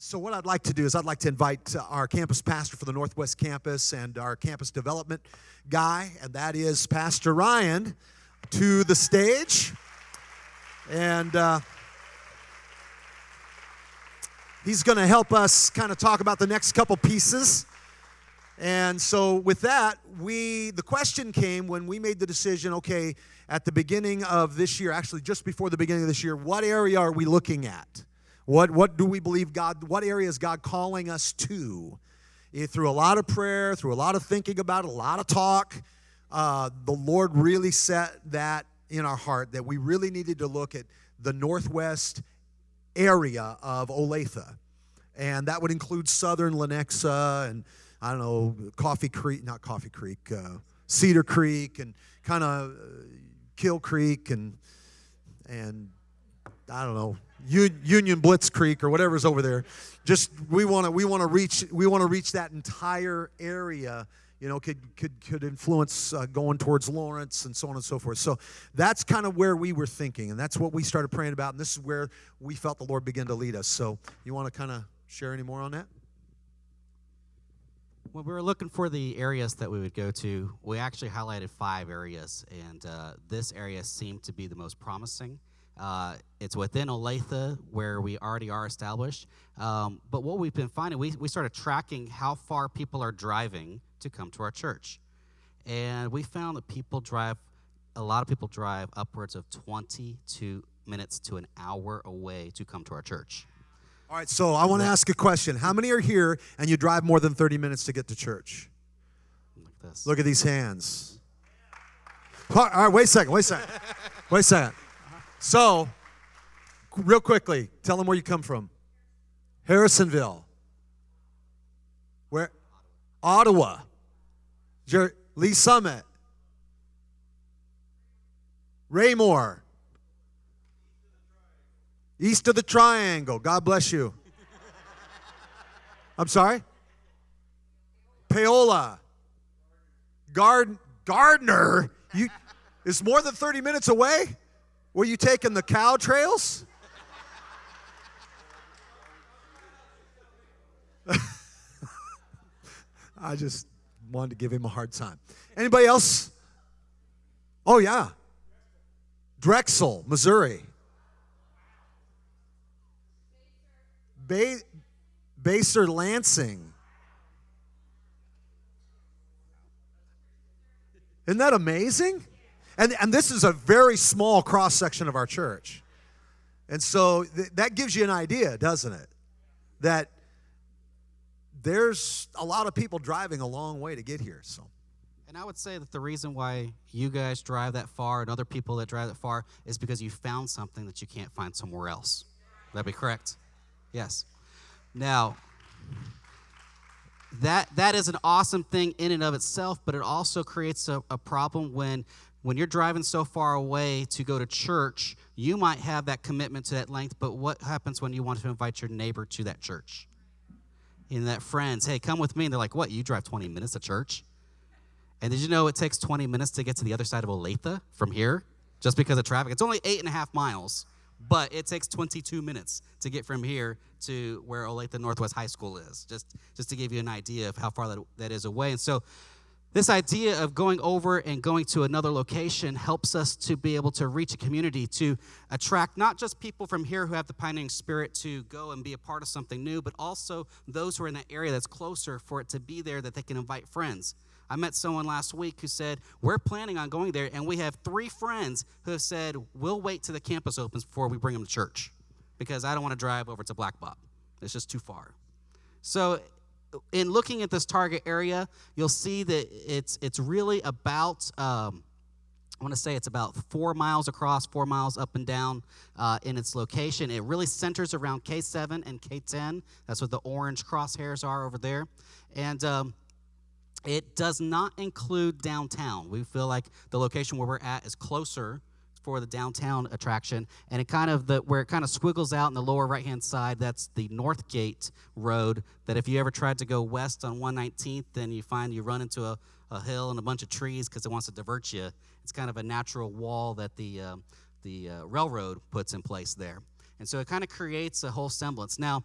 So what I'd like to do is I'd like to invite our campus pastor for the Northwest Campus and our campus development guy, and that is Pastor Ryan, to the stage. And he's going to help us kind of talk about the next couple pieces. And so with that, the question came when we made the decision, okay, at the beginning of this year, actually just before the beginning of this year, what area are we looking at? What do we believe what area is God calling us to? Through a lot of prayer, through a lot of thinking about it, a lot of talk, the Lord really set that in our heart that we really needed to look at the northwest area of Olathe. And that would include southern Lenexa and, I don't know, Cedar Creek and kind of Kill Creek and I don't know, Union Blitz Creek or whatever's over there. Just we want to reach that entire area. You know, could influence going towards Lawrence and so on and so forth. So that's kind of where we were thinking, and that's what we started praying about, and this is where we felt the Lord begin to lead us. So you want to kind of share any more on that? When we were looking for the areas that we would go to, we actually highlighted 5 areas, and this area seemed to be the most promising. It's within Olathe, where we already are established. But what we've been finding, we started tracking how far people are driving to come to our church. And we found that a lot of people drive upwards of 22 minutes to an hour away to come to our church. All right, so I want to ask a question. How many are here and you drive more than 30 minutes to get to church? Like this. Look at these hands. All right, wait a second. So, real quickly, tell them where you come from. Harrisonville. Where? Ottawa. Lee Summit. Raymore. East of the Triangle. God bless you. I'm sorry? Paola. Gardner. It's more than 30 minutes away? Were you taking the cow trails? I just wanted to give him a hard time. Anybody else? Oh, yeah. Drexel, Missouri. Baser, Lansing. Isn't that amazing? And this is a very small cross-section of our church. And so that gives you an idea, doesn't it? That there's a lot of people driving a long way to get here. So, and I would say that the reason why you guys drive that far and other people that drive that far is because you found something that you can't find somewhere else. Would that be correct? Yes. Now, that is an awesome thing in and of itself, but it also creates a problem when you're driving so far away to go to church. You might have that commitment to that length, but what happens when you want to invite your neighbor to that church? And that friends, hey, come with me. And they're like, what, you drive 20 minutes to church? And did you know it takes 20 minutes to get to the other side of Olathe from here just because of traffic? It's only 8.5 miles, but it takes 22 minutes to get from here to where Olathe Northwest High School is, just to give you an idea of how far that is away. And so this idea of going over and going to another location helps us to be able to reach a community, to attract not just people from here who have the pioneering spirit to go and be a part of something new, but also those who are in that area that's closer for it to be there that they can invite friends. I met someone last week who said, we're planning on going there, and we have 3 friends who have said, we'll wait till the campus opens before we bring them to church because I don't want to drive over to Black Bob. It's just too far. So in looking at this target area, you'll see that it's really about, I want to say it's about 4 miles across, 4 miles up and down in its location. It really centers around K7 and K10. That's what the orange crosshairs are over there. And it does not include downtown. We feel like the location where we're at is closer for the downtown attraction, and it kind of where it kind of squiggles out in the lower right-hand side, that's the North Gate Road, that if you ever tried to go west on 119th, then you find you run into a hill and a bunch of trees because it wants to divert you. It's kind of a natural wall that the railroad puts in place there. And so it kind of creates a whole semblance. Now,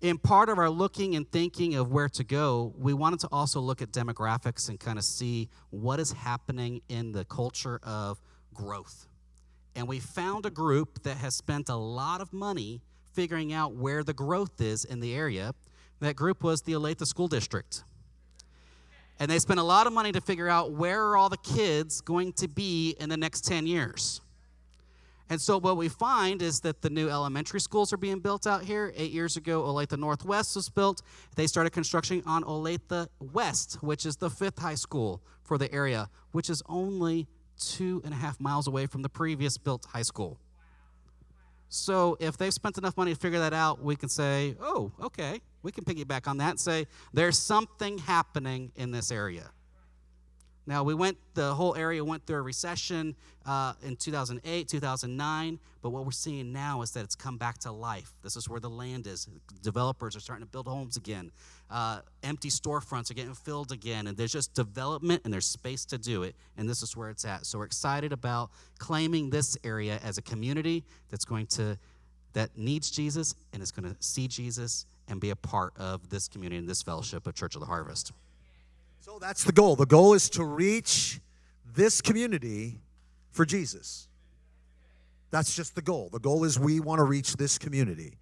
In part of our looking and thinking of where to go, we wanted to also look at demographics and kind of see what is happening in the culture of growth. And we found a group that has spent a lot of money figuring out where the growth is in the area. That group was the Olathe School District. And they spent a lot of money to figure out where are all the kids going to be in the next 10 years. And so what we find is that the new elementary schools are being built out here. 8 years ago, Olathe Northwest was built. They started construction on Olathe West, which is the 5th high school for the area, which is only 2.5 miles away from the previous built high school. So if they've spent enough money to figure that out, we can say, oh, okay, we can piggyback on that and say, there's something happening in this area. Now, the whole area went through a recession in 2008, 2009, but what we're seeing now is that it's come back to life. This is where the land is. Developers are starting to build homes again. Empty storefronts are getting filled again, and there's just development and there's space to do it, and this is where it's at. So we're excited about claiming this area as a community that needs Jesus and is going to see Jesus and be a part of this community and this fellowship of Church of the Harvest. So that's the goal. The goal is to reach this community for Jesus. That's just the goal. The goal is we want to reach this community.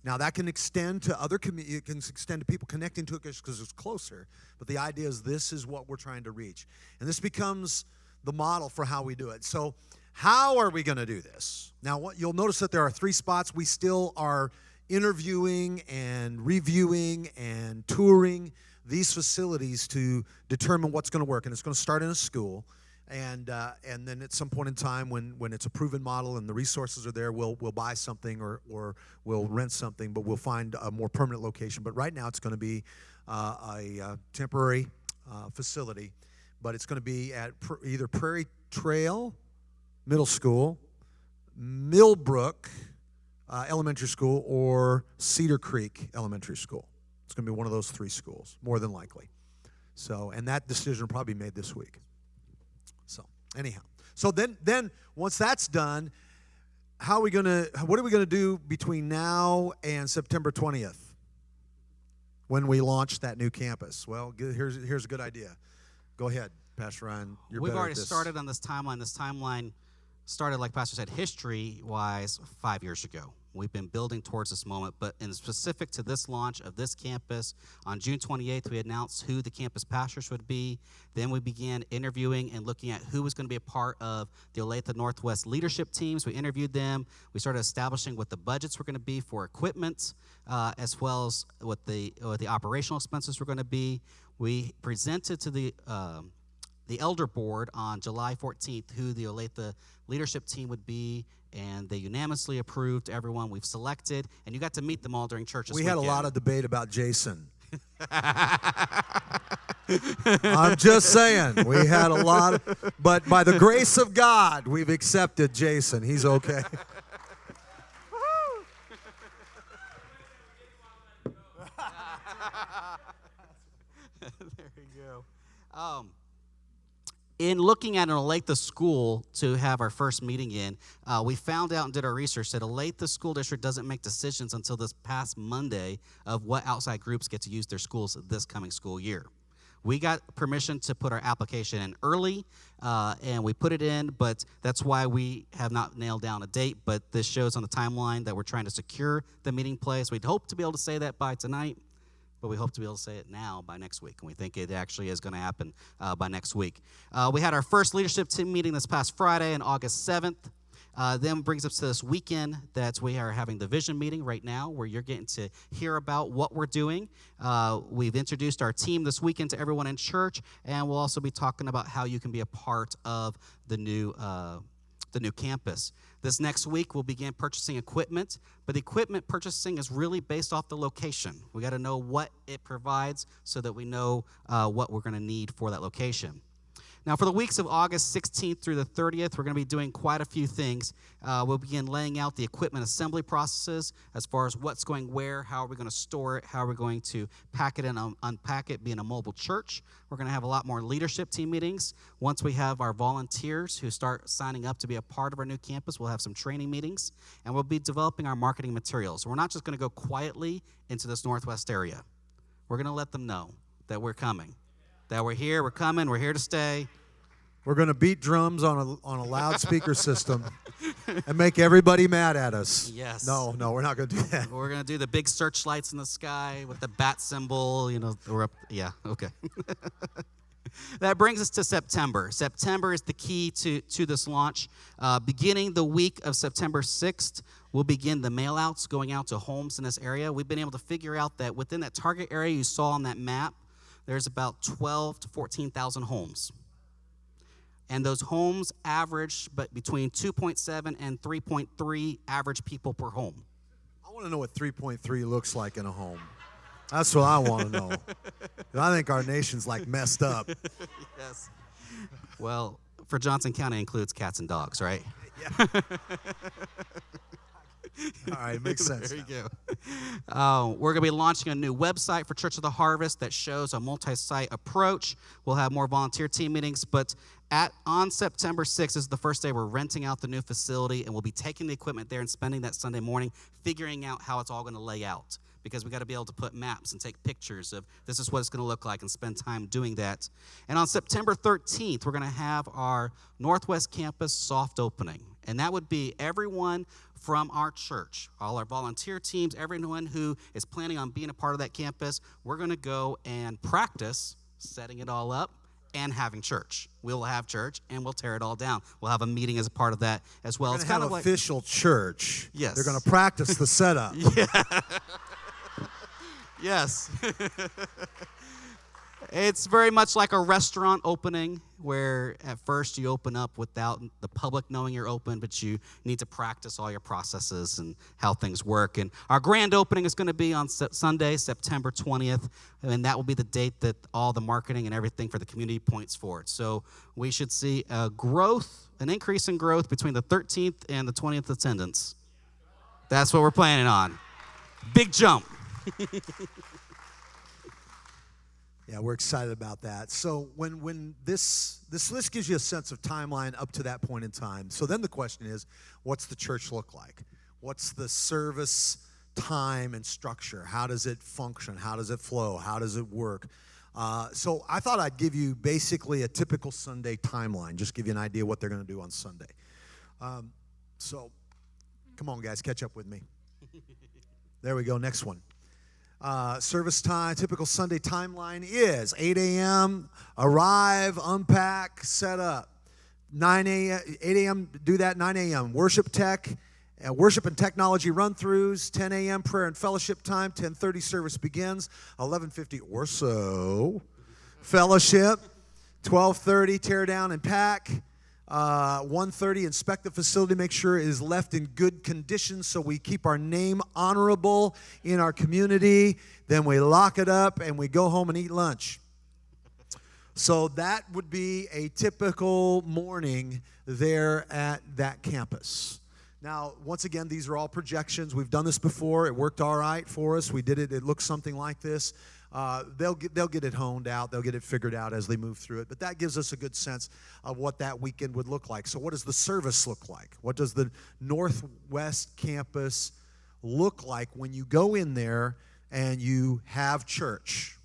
Now, that can extend to other communities. It can extend to people connecting to it because it's closer. But the idea is this is what we're trying to reach. And this becomes the model for how we do it. So how are we going to do this? Now, you'll notice that there are 3 spots. We still are interviewing and reviewing and touring these facilities to determine what's going to work. And it's going to start in a school. And then at some point in time when it's a proven model and the resources are there, we'll buy something or we'll rent something, but we'll find a more permanent location. But right now it's going to be a temporary facility. But it's going to be at either Prairie Trail Middle School, Millbrook Elementary School, or Cedar Creek Elementary School. It's going to be one of those 3 schools, more than likely. So, and that decision will probably be made this week. So, anyhow. So then once that's done, what are we going to do between now and September 20th when we launch that new campus? Well, here's a good idea. Go ahead, Pastor Ryan. We've already started on this timeline. This timeline started, like Pastor said, history-wise 5 years ago. We've been building towards this moment, but in specific to this launch of this campus, on June 28th, we announced who the campus pastors would be. Then we began interviewing and looking at who was going to be a part of the Olathe Northwest leadership teams. We interviewed them. We started establishing what the budgets were going to be for equipment, as well as what the operational expenses were going to be. We presented to the elder board on July 14th who the Olathe leadership team would be, and they unanimously approved everyone we've selected, and you got to meet them all during church this weekend. We had a lot of debate about Jason. I'm just saying, we had a lot but by the grace of God, we've accepted Jason. He's okay. There you go. In looking at an Olathe school to have our first meeting in, we found out and did our research that Olathe School District doesn't make decisions until this past Monday of what outside groups get to use their schools this coming school year. We got permission to put our application in early, and we put it in, but that's why we have not nailed down a date, but this shows on the timeline that we're trying to secure the meeting place. We'd hope to be able to say that by tonight, but we hope to be able to say it now by next week, and we think it actually is going to happen by next week. We had our first leadership team meeting this past Friday on August 7th. Then brings us to this weekend that we are having the vision meeting right now, where you're getting to hear about what we're doing. We've introduced our team this weekend to everyone in church, and we'll also be talking about how you can be a part of the new campus. This next week, we'll begin purchasing equipment, but the equipment purchasing is really based off the location. We got to know what it provides so that we know what we're going to need for that location. Now, for the weeks of August 16th through the 30th, we're going to be doing quite a few things. We'll begin laying out the equipment assembly processes as far as what's going where, how are we going to store it, how are we going to pack it and unpack it, being a mobile church. We're going to have a lot more leadership team meetings. Once we have our volunteers who start signing up to be a part of our new campus, we'll have some training meetings, and we'll be developing our marketing materials. We're not just going to go quietly into this Northwest area. We're going to let them know that we're coming, that we're here, we're coming, we're here to stay. We're going to beat drums on a loudspeaker system and make everybody mad at us. Yes. No, we're not going to do that. We're going to do the big searchlights in the sky with the bat symbol. We're up. Yeah, okay. That brings us to September. September is the key to this launch. Beginning the week of September 6th, we'll begin the mail-outs going out to homes in this area. We've been able to figure out that within that target area you saw on that map, there's about 12 to 14,000 homes. And those homes average between 2.7 and 3.3 average people per home. I want to know what 3.3 looks like in a home. That's what I want to know. I think our nation's messed up. Yes. Well, for Johnson County, it includes cats and dogs, right? Yeah. All right, makes sense. There you go. We're going to be launching a new website for Church of the Harvest that shows a multi-site approach. We'll have more volunteer team meetings, but on September 6th is the first day we're renting out the new facility, and we'll be taking the equipment there and spending that Sunday morning figuring out how it's all going to lay out, because we got to be able to put maps and take pictures of this is what it's going to look like and spend time doing that. And on September 13th, we're going to have our Northwest Campus soft opening, and that would be everyone from our church, all our volunteer teams, everyone who is planning on being a part of that campus. We're going to go and practice setting it all up and having church. We'll have church, and we'll tear it all down. We'll have a meeting as a part of that as well. It's kind of official church. Yes. They're going to practice the setup. Yeah. Yes. It's very much like a restaurant opening where at first you open up without the public knowing you're open, but you need to practice all your processes and how things work. And our grand opening is going to be on Sunday, September 20th, and that will be the date that all the marketing and everything for the community points forward. So we should see an increase in growth between the 13th and the 20th attendance. That's what we're planning on. Big jump. Yeah, we're excited about that. So when this list gives you a sense of timeline up to that point in time. So then the question is, what's the church look like? What's the service time and structure? How does it function? How does it flow? How does it work? So I thought I'd give you basically a typical Sunday timeline, just give you an idea what they're going to do on Sunday. So come on, guys, catch up with me. There we go, next one. Service time, typical Sunday timeline is 8 a.m., arrive, unpack, set up. 9 a.m., 8 a.m., do that, 9 a.m., worship and technology run-throughs, 10 a.m., prayer and fellowship time, 10:30 service begins, 11:50 or so, fellowship, 12:30 tear down and pack, 1:30 inspect the facility, make sure it is left in good condition so we keep our name honorable in our community. Then we lock it up and we go home and eat lunch. So that would be a typical morning there at that campus. Now, once again, these are all projections. We've done this before. It worked all right for us. We did it. It looks something like this. They'll get it honed out. They'll get it figured out as they move through it. But that gives us a good sense of what that weekend would look like. So what does the service look like? What does the Northwest Campus look like when you go in there and you have church?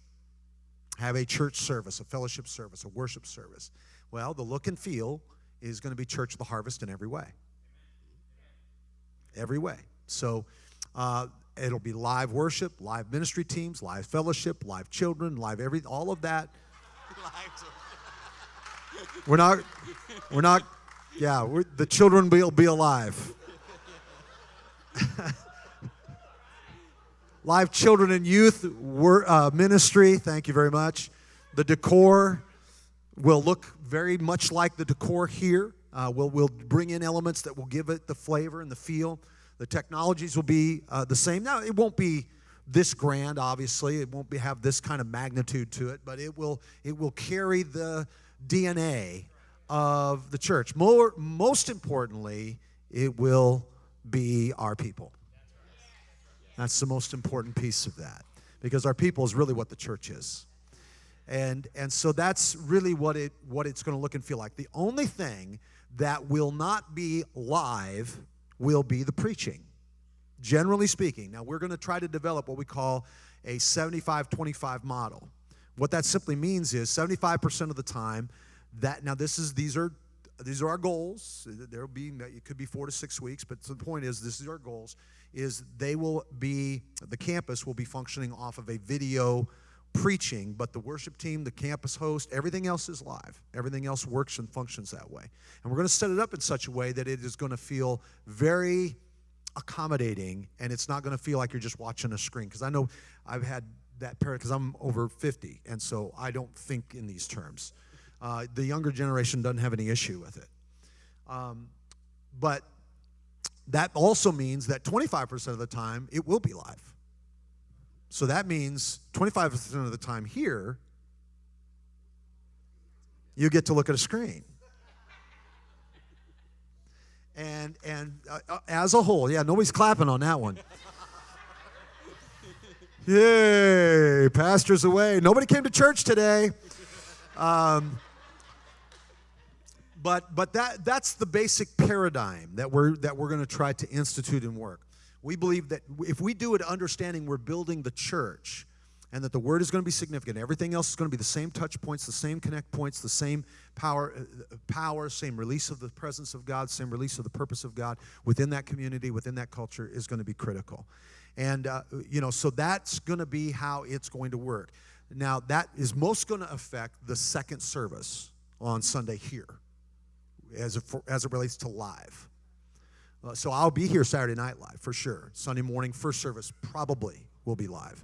Have a church service, a fellowship service, a worship service. Well, the look and feel is going to be Church of the Harvest in every way. Every way. So it'll be live worship, live ministry teams, live fellowship, live children, all of that. The children will be alive. Live children and youth ministry, thank you very much. The decor will look very much like the decor here. We'll bring in elements that will give it the flavor and the feel. The technologies will be the same. Now, it won't be this grand, obviously. It won't have this kind of magnitude to it, but it will carry the DNA of the church. Most importantly, it will be our people. That's the most important piece of that, because our people is really what the church is. And so that's really what it's going to look and feel like. The only thing that will not be live will be the preaching, generally speaking. Now, we're going to try to develop what we call a 75-25 model. What that simply means is 75% of the time these are our goals. It could be 4 to 6 weeks, but the point is, this is our goals, is the campus will be functioning off of a video preaching, but the worship team, the campus host, everything else is live. Everything else works and functions that way. And we're going to set it up in such a way that it is going to feel very accommodating, and it's not going to feel like you're just watching a screen. Because I know I've had that because I'm over 50, and so I don't think in these terms. The younger generation doesn't have any issue with it. But that also means that 25% of the time it will be live. So that means 25% of the time here, you get to look at a screen. And as a whole, yeah, nobody's clapping on that one. Yay, pastor's away. Nobody came to church today. But that's the basic paradigm that we're going to try to institute and work. We believe that if we do it understanding we're building the church, and that the word is going to be significant, everything else is going to be the same touch points, the same connect points, the same power, same release of the presence of God, same release of the purpose of God within that community, within that culture, is going to be critical. And, so that's going to be how it's going to work. Now, that is most going to affect the second service on Sunday here, as it relates to live. So I'll be here Saturday night live for sure. Sunday morning, first service probably will be live.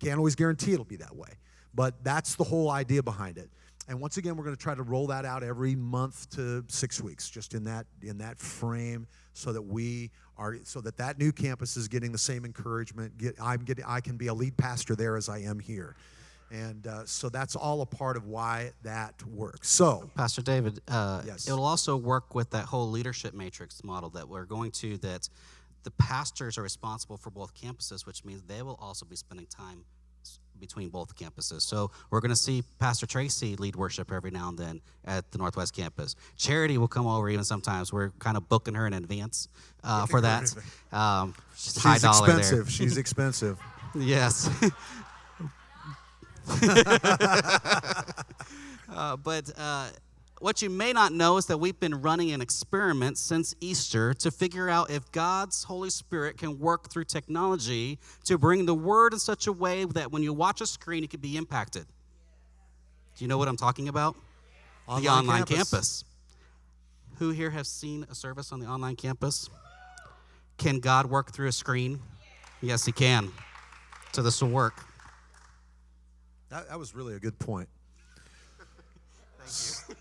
Can't always guarantee it'll be that way, but that's the whole idea behind it. And once again, we're going to try to roll that out every month to 6 weeks, just in that frame, so that that new campus is getting the same encouragement. I can be a lead pastor there as I am here. And so that's all a part of why that works. So, Pastor David, yes. It'll also work with that whole leadership matrix model that we're going to, that the pastors are responsible for both campuses, which means they will also be spending time between both campuses. So we're going to see Pastor Tracy lead worship every now and then at the Northwest campus. Charity will come over even sometimes. We're kind of booking her in advance for that. She's high dollar expensive. there. She's expensive. Yes. But what you may not know is that we've been running an experiment since Easter to figure out if God's Holy Spirit can work through technology to bring the word in such a way that when you watch a screen, it can be impacted. Do you know what I'm talking about? The online campus. Who here has seen a service on the online campus? Can God work through a screen? Yes, he can. So this will work. That was really a good point. Thank you.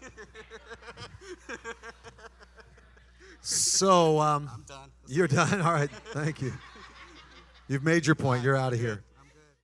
So, I'm done. You're done? All right. Thank you. You've made your point. You're out of here.